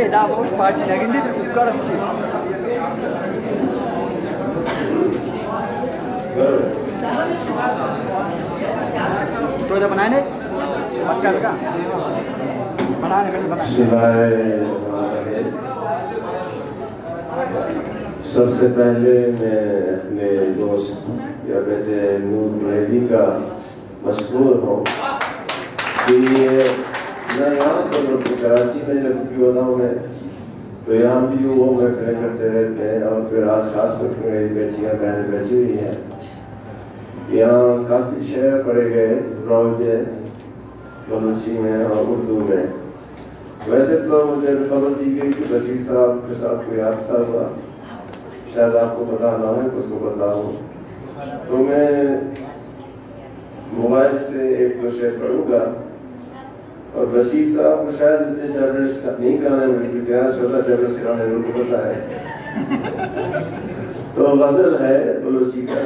Hey, da boş parça ne gindi de kukar bir şey. तो इधर बनाए नहीं पक्का लगा बनाने के लिए बनाए सबसे पहले मैं अपने दोस्त या बेटे नूर मेहदी का मशहूर हूँ कि मैं यहाँ पर कराची में जब भी होता हूँ मैं तो यहाँ भी वो महफिलें करते रहते हैं और फिर आज खास कर मेरी बेटियाँ बहनें बैठी हुई हैं यहाँ काफ़ी शेर पढ़े गए रोज़े बलूची में और उर्दू में वैसे तो मुझे खबर दी गई कि बशीर साहब के साथ कोई हादसा हुआ शायद आपको पता ना है कुछ को बताऊँ तो मैं मोबाइल से एक दो शेर पढ़ूंगा और बशीर साहब को शायद इतने टैबलेट्स नहीं कराने में तैयार शोधा टैबलेट्स कराने में उनको पता है तो गजल है बलूची का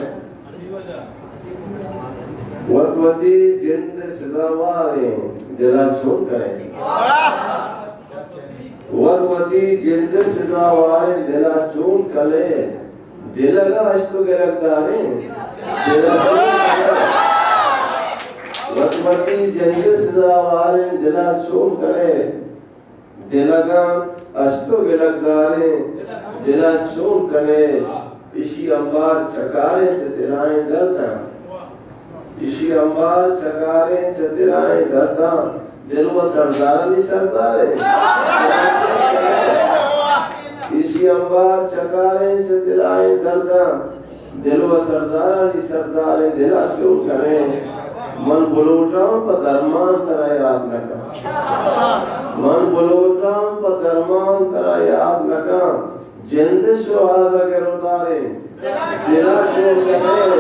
वतवती जिंद सजावारे दिला छोड़ करें वतवती जिंद सजावारे दिला छोड़ कले दिलगा अश्तो के लगदारे दिला वतवती जिंद सजावारे दिला छोड़ करे दिलगा अश्तो के लगदारे दिला छोड़ करे इसी अंबार चकारे चतिराए दर्दा इसी अंबार चकारे चतिराए दर्दा दिल व सरदार नहीं सरदारे इसी अंबार चकारे चतिराए दर्दा दिल व सरदार नहीं सरदारे दिला चोर करे मन बुलोटां पर दरमान तरा याद लगा मन बुलोटां पर दरमान तरा याद लगा जिंद शुहाजा के रोदारे दिला चोर करे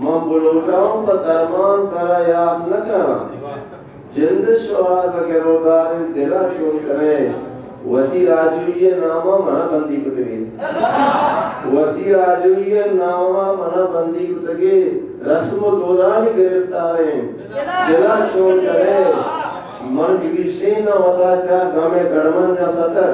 मैं बुलोटाऊं पर दरमान तरा याद न का जिंद शुहाज के रोदारे दिला शोर करे वती राजुये नामा मना बंदी कुतगे वती राजुये नामा मना बंदी कुतगे रस्म दोदान गिरफ्तारे दिला शोर करे मन बिगिशेना वताचा गामे गड़मंजा सतर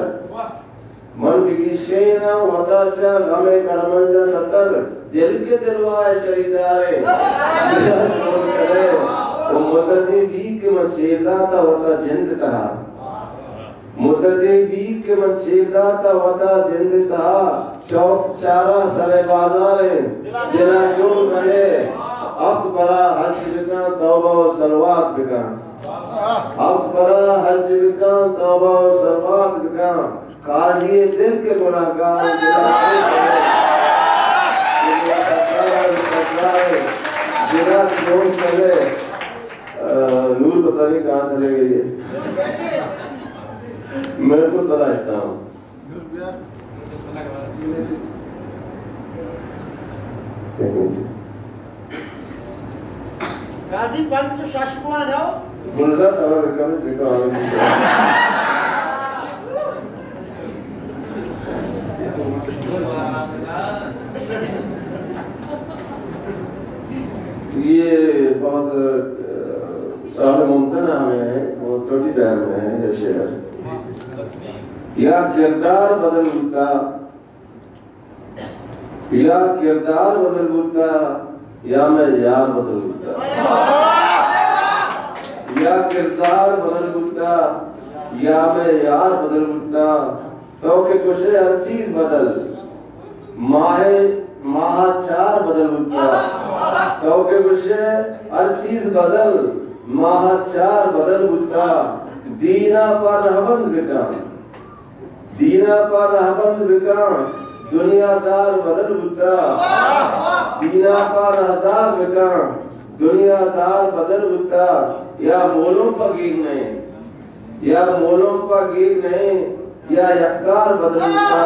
मन बिगिशेना वताचा गामे गड़मंजा सतर दिल के दिलवाए शहीदारे दिला शोर करे वो मुद्दती बीक के मचेदा था वता जिंद था मुद्दती बीक के मचेदा था वता जिंद था चौक चारा सरे बाजारे दिला शोर करे अब बड़ा हज बिका तौबा व सलवात बिका अब बड़ा हज बिका तौबा व सलवात बिका काजी दिल के गुनाहगार दिला जिला छोड़ चले नूर पता नहीं कहाँ चले गई है मैं को तलाशता हूँ गाजी पंच शशमान हो मुर्जा सवाल कम से कम ये बहुत साल मुमतना में है वो छोटी बैर में है ये शेर या किरदार बदल बुता या किरदार बदल बुता या मैं यार बदल बुता या किरदार बदल बुता या मैं यार बदल बुता तो के कुछ हर चीज बदल माहे महाचार बदल बुता तो के कुछ हर चीज बदल महाचार बदल बुता दीना पर रहबंद बिका दीना पर रहबंद बिका दुनियादार बदल बुता दीना पर रहदार बिका दुनियादार बदल बुता या मोलों पर गिर नहीं या मोलों पर गिर नहीं या यकदार बदल बुता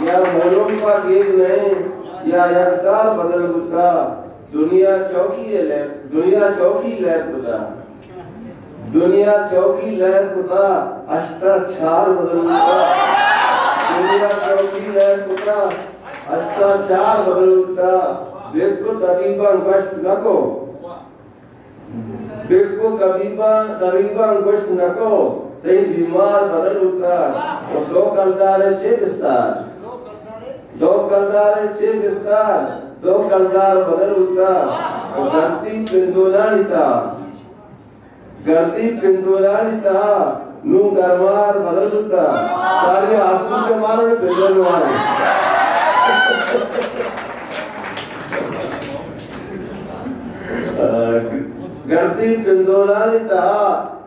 या मोलों पर गिर नहीं या यकदार बदल बुता दुनिया चौकी लैब बुता दुनिया चौकी लैब बुता अष्टा छार बदल बुता दुनिया चौकी लैब बुता अष्टा छार बदल बुता बेको तबीबान गश्त नको تے بیمار بدل ہوتا اور دو کلدار چھ بستار دو کلدار چھ بستار دو کلدار بدل ہوتا اور گردی پندولانی تا گردی پندولانی تا نو گرمار بدل ہوتا سارے آسمان کے ماروں نے پندول مارے گردی پندولانی تا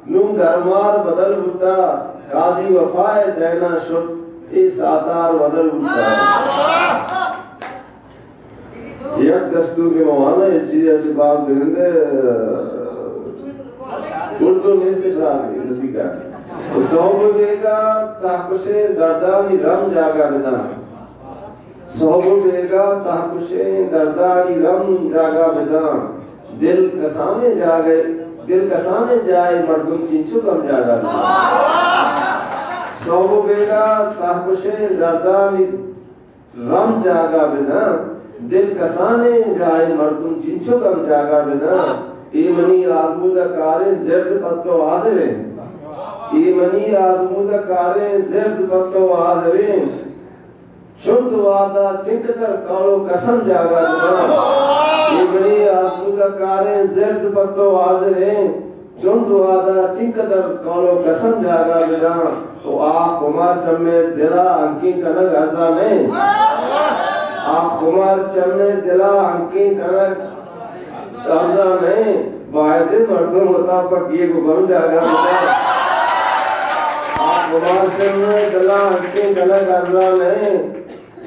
نو گرمار بدل ہوتا قاضی وفائے دینا شد اس آتار بدل ہوتا یک دستور کے موانا یہ چیز ایسی بات بگندے اردو میں سے خراب ہے نزدیک ہے صحب بیگا تحکش دردانی رم جاگا بدا صحب بیگا تحکش دردانی رم جاگا بدا دل کسانے جاگے دل کسانے جائے مردم چنچو کم جاگا صحب بیگا تحکش دردانی رم جاگا بدا دل کسانے جائے مردم چنچو کم جاگا بدا ایمنی آزمودہ کارے زرد پتو آزریں ایمنی آزمودہ کارے زرد پتو آزریں چند وعدہ چنکتر کالو قسم جاگا بدا ایمنی آزمودہ کارے زرد پتو آزریں چند وعدہ چنکتر کالو قسم جاگا بدا تو آپ کمار چمے دلہ انکی کنگ ارزا نہیں آپ کمار چمے دلہ انکی کنگ ارزا نہیں باید مردم مطابق یہ کو بم جاگا بدا آپ کمار چمے دلہ انکی کنگ ارزا نہیں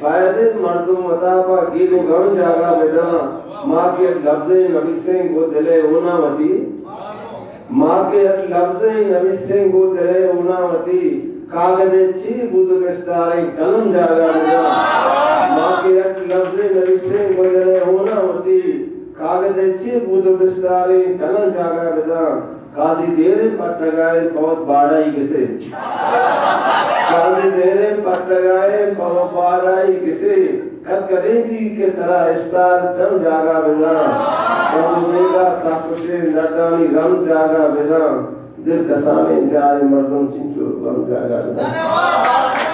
باید مردم مطابق یہ کو بم جاگا بدا ماں کے لفظ نبی سنگھ کو دلے اونا متی ماں کے لفظ نبی سنگھ کو دلے اونا متی کاغذ چی بود بستاریں قلم جاگا بدا ماں کے لفظ نبی سنگھ کو دلے اونا متی کاغذ چی بود بستاریں قلم جاگا بدا قاضی دیرے پٹ لگائے بہت باڑائی کسے قاضی دیرے پٹ لگائے بہت باڑائی کسے قد قدیمی کے طرح استار چم جاگا بدا قد میگا تاکشے نردانی رم جاگا بدا دل کسانے جائے مردم چنچو رم جاگا بدا